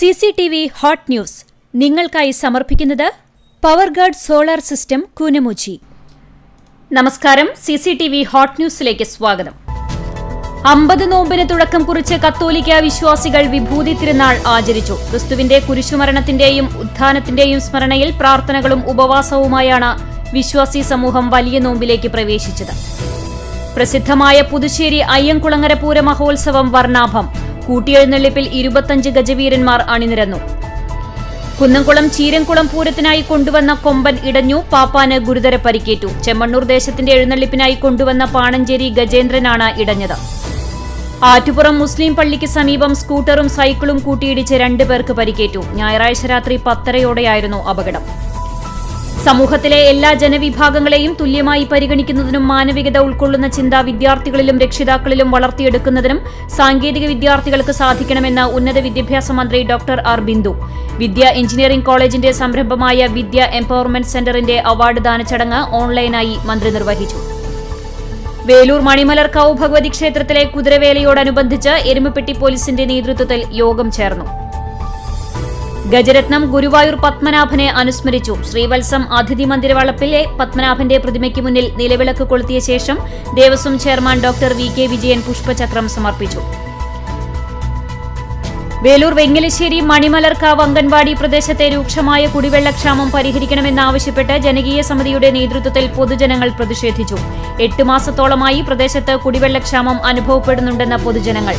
CCTV hot news നിങ്ങൾക്കായി സമർപ്പിക്കുന്നത് Powerguard solar system Koonamuchi. നമസ്കാരം. CCTV ഹോട്ട് ന്യൂസിലേക്ക് സ്വാഗതം. 50 നോമ്പിന് തുടക്കം കുറിച്ച് കത്തോലിക്ക വിശ്വാസികൾ വിഭൂതി തിരുനാൾ ആചരിച്ചു. ക്രിസ്തുവിന്റെ കുരിശുമരണത്തിന്റെയും ഉത്ഥാനത്തിന്റെയും സ്മരണയിൽ പ്രാർത്ഥനകളും ഉപവാസവുമായാണ് വിശ്വാസി സമൂഹം വലിയ നോമ്പിലേക്ക് പ്രവേശിച്ചത്. പ്രസിദ്ധമായ പുതുശ്ശേരി അയ്യൻകുളങ്ങര പൂര മഹോത്സവം വർണ്ണാഭം. കൂട്ടിയെഴുന്നള്ളിപ്പിൽ 25 ഗജവീരന്മാർ അണിനിരന്നു. കുന്നംകുളം ചീരംകുളം പൂരത്തിനായി കൊണ്ടുവന്ന കൊമ്പൻ ഇടഞ്ഞു. പാപ്പാന് ഗുരുതര പരിക്കേറ്റു. ചെമ്മണ്ണൂർ ദേശത്തിന്റെ എഴുന്നള്ളിപ്പിനായി കൊണ്ടുവന്ന പാണഞ്ചേരി ഗജേന്ദ്രനാണ് ഇടഞ്ഞത്. ആറ്റുപുറം മുസ്ലിം പള്ളിക്ക് സമീപം സ്കൂട്ടറും സൈക്കിളും കൂട്ടിയിടിച്ച് 2 പേർക്ക് പരിക്കേറ്റു. ഞായറാഴ്ച രാത്രി 10:30 അപകടം. സമൂഹത്തിലെ എല്ലാ ജനവിഭാഗങ്ങളെയും തുല്യമായി പരിഗണിക്കുന്നതിനും മാനവികത ഉൾക്കൊള്ളുന്ന ചിന്ത വിദ്യാർത്ഥികളിലും രക്ഷിതാക്കളിലും വളർത്തിയെടുക്കുന്നതിനും സാങ്കേതിക വിദ്യാർത്ഥികൾക്ക് സാധിക്കണമെന്ന് ഉന്നത വിദ്യാഭ്യാസ മന്ത്രി ഡോക്ടർ ആർ ബിന്ദു. വിദ്യ എഞ്ചിനീയറിംഗ് കോളേജിന്റെ സംരംഭമായ വിദ്യ എംപവർമെന്റ് സെന്ററിന്റെ അവാർഡ് ദാന ചടങ്ങ് ഓൺലൈനായി മന്ത്രി നിർവഹിച്ചു. വേലൂർ മണിമലർക്കാവ് ഭഗവതി ക്ഷേത്രത്തിലെ കുതിരവേലയോടനുബന്ധിച്ച് എരുമപ്പെട്ടി പോലീസിന്റെ നേതൃത്വത്തിൽ യോഗം ചേർന്നു. ഗജരത്നം ഗുരുവായൂർ പത്മനാഭനെ അനുസ്മരിച്ചു. ശ്രീവത്സം അതിഥി മന്ദിര വളപ്പിലെ പത്മനാഭന്റെ പ്രതിമയ്ക്ക് മുന്നിൽ നിലവിളക്ക് കൊളുത്തിയ ശേഷം Devaswom chairman doctor VK Vijayan പുഷ്പചക്രം സമർപ്പിച്ചു. വേലൂർ വെങ്ങലശ്ശേരി മണിമലർക്കാവ് അംഗൻവാടി പ്രദേശത്തെ രൂക്ഷമായ കുടിവെള്ളക്ഷാമം പരിഹരിക്കണമെന്നാവശ്യപ്പെട്ട് ജനകീയ സമിതിയുടെ നേതൃത്വത്തിൽ പൊതുജനങ്ങൾ പ്രതിഷേധിച്ചു. 8 മാസത്തോളമായി പ്രദേശത്ത് കുടിവെള്ളക്ഷാമം അനുഭവപ്പെടുന്നുണ്ടെന്ന പൊതുജനങ്ങൾ.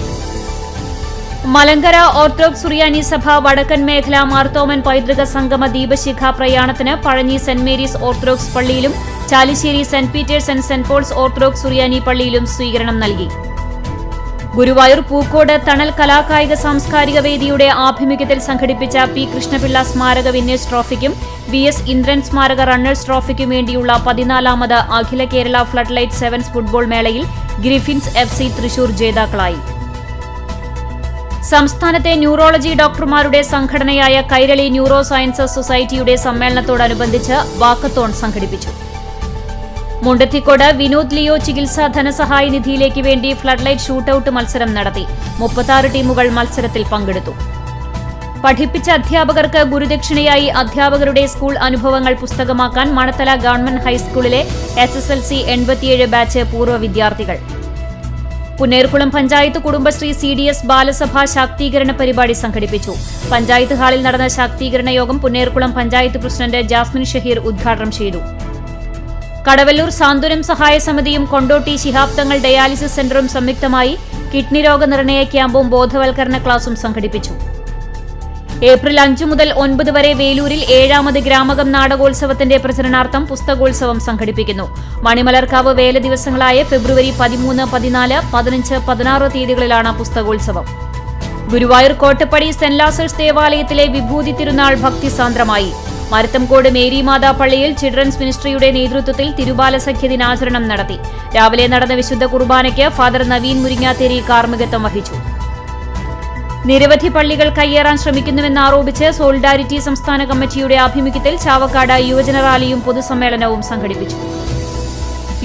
മലങ്കര ഓർത്തഡോക്സ് സുറിയാനി സഭ വടക്കൻ മേഖല മാർത്തോമൻ പൈതൃക സംഗമ ദീപശിഖ പ്രയാണത്തിന് പഴഞ്ഞി സെന്റ് മേരീസ് ഓർത്തഡോക്സ് പള്ളിയിലും Chalissery saint Peter's and saint Paul's orthodox സുറിയാനി പള്ളിയിലും സ്വീകരണം നൽകി. ഗുരുവായൂർ പൂക്കോട് തണൽ കലാകായിക സാംസ്കാരിക വേദിയുടെ ആഭിമുഖ്യത്തിൽ സംഘടിപ്പിച്ച P. കൃഷ്ണപിള്ള സ്മാരക വിന്നേഴ്സ് ട്രോഫിക്കും VS ഇന്ദ്രൻ സ്മാരക റണ്ണേഴ്സ് ട്രോഫിക്കും വേണ്ടിയുള്ള 14ാമത് അഖില Kerala flood light sevens football മേളയിൽ ഗ്രിഫിൻസ് FC തൃശൂർ ജേതാക്കളായി. സംസ്ഥാനത്തെ ന്യൂറോളജി ഡോക്ടർമാരുടെ സംഘടനയായ കൈരളി ന്യൂറോ സയൻസസ് സൊസൈറ്റിയുടെ സമ്മേളനത്തോടനുബന്ധിച്ച് വാക്കത്തോൺ സംഘടിപ്പിച്ചു. മുണ്ടത്തിക്കോട് വിനോദ് ലിയോ ചികിത്സാ ധനസഹായ നിധിയിലേക്ക് വേണ്ടി ഫ്ലഡ് ലൈറ്റ് ഷൂട്ടൌട്ട് മത്സരം നടത്തി. 36 ടീമുകൾ മത്സരത്തിൽ പങ്കെടുത്തു. പഠിപ്പിച്ച അധ്യാപകർക്ക് ഗുരുദക്ഷിണയായി അധ്യാപകരുടെ സ്കൂൾ അനുഭവങ്ങൾ പുസ്തകമാക്കാൻ മണത്തല ഗവൺമെന്റ് ഹൈസ്കൂളിലെ SSLC 87 ബാച്ച് പൂർവ്വ വിദ്യാർത്ഥികൾ. പുന്നേർകുളം പഞ്ചായത്ത് കുടുംബശ്രീ CDS ബാലസഭ ശാക്തീകരണ പരിപാടി സംഘടിപ്പിച്ചു. പഞ്ചായത്ത് ഹാളിൽ നടന്ന ശാക്തീകരണ യോഗം പുന്നേർകുളം പഞ്ചായത്ത് പ്രസിഡന്റ് ജാസ്മിൻ ഷഹീർ ഉദ്ഘാടനം ചെയ്തു. കടവല്ലൂർ സാന്ത്വനം സഹായ സമിതിയും കൊണ്ടോട്ടി ശിഹാബ് തങ്ങൾ ഡയാലിസിസ് സെന്ററും സംയുക്തമായി കിഡ്നി രോഗനിർണയ ക്യാമ്പും ബോധവൽക്കരണ ക്ലാസും സംഘടിപ്പിച്ചു. ഏപ്രിൽ 5 മുതൽ 9 വരെ വേലൂരിൽ 7ാമത് ഗ്രാമകം നാടകോത്സവത്തിന്റെ പ്രചരണാർത്ഥം പുസ്തകോത്സവം സംഘടിപ്പിക്കുന്നു. മണിമലർക്കാവ് വേല ദിവസങ്ങളായ ഫെബ്രുവരി 13, 14, 15, 16 തീയതികളിലാണ് പുസ്തകോത്സവം. ഗുരുവായൂർ കോട്ടപ്പടി സെന്റ് ലാസേഴ്സ് ദേവാലയത്തിലെ വിഭൂതി തിരുനാൾ ഭക്തിസാന്ദ്രമായി. മരത്തംകോട് മേരിമാതാ പള്ളിയിൽ ചിൽഡ്രൻസ് മിനിസ്ട്രിയുടെ നേതൃത്വത്തിൽ തിരുബാല സഖ്യ ദിനാചരണം നടത്തി. രാവിലെ നടന്ന വിശുദ്ധ കുർബാനയ്ക്ക് ഫാദർ നവീൻ മുരിങ്ങാത്തേരി കാർമ്മികത്വം വഹിച്ചു. നിരവധി പള്ളികൾ കയ്യേറാൻ ശ്രമിക്കുന്നുവെന്നാരോപിച്ച് സോളിഡാരിറ്റി സംസ്ഥാന കമ്മിറ്റിയുടെ ആഭിമുഖ്യത്തിൽ ചാവക്കാട് യുവജന റാലിയും പൊതുസമ്മേളനവും സംഘടിപ്പിച്ചു.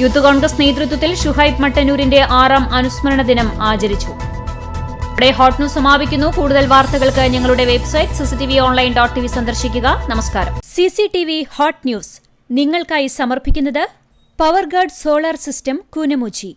യൂത്ത് കോൺഗ്രസ് നേതൃത്വത്തിൽ ഷുഹൈബ് മട്ടന്നൂരിന്റെ 6ാം അനുസ്മരണ ദിനം ആചരിച്ചു. ഇവിടെ ഹോട്ട് ന്യൂസ് സമാപിക്കുന്നു. കൂടുതൽ വാർത്തകൾക്ക് ഞങ്ങളുടെ വെബ്സൈറ്റ് cctv.online.tv സന്ദർശിക്കുക. നമസ്കാരം. CCTV ഹോട്ട് ന്യൂസ് നിങ്ങൾക്കായി സമർപ്പിക്കുന്നത് പവർഗാർഡ് സോളാർ സിസ്റ്റം കൂനമുച്ചി.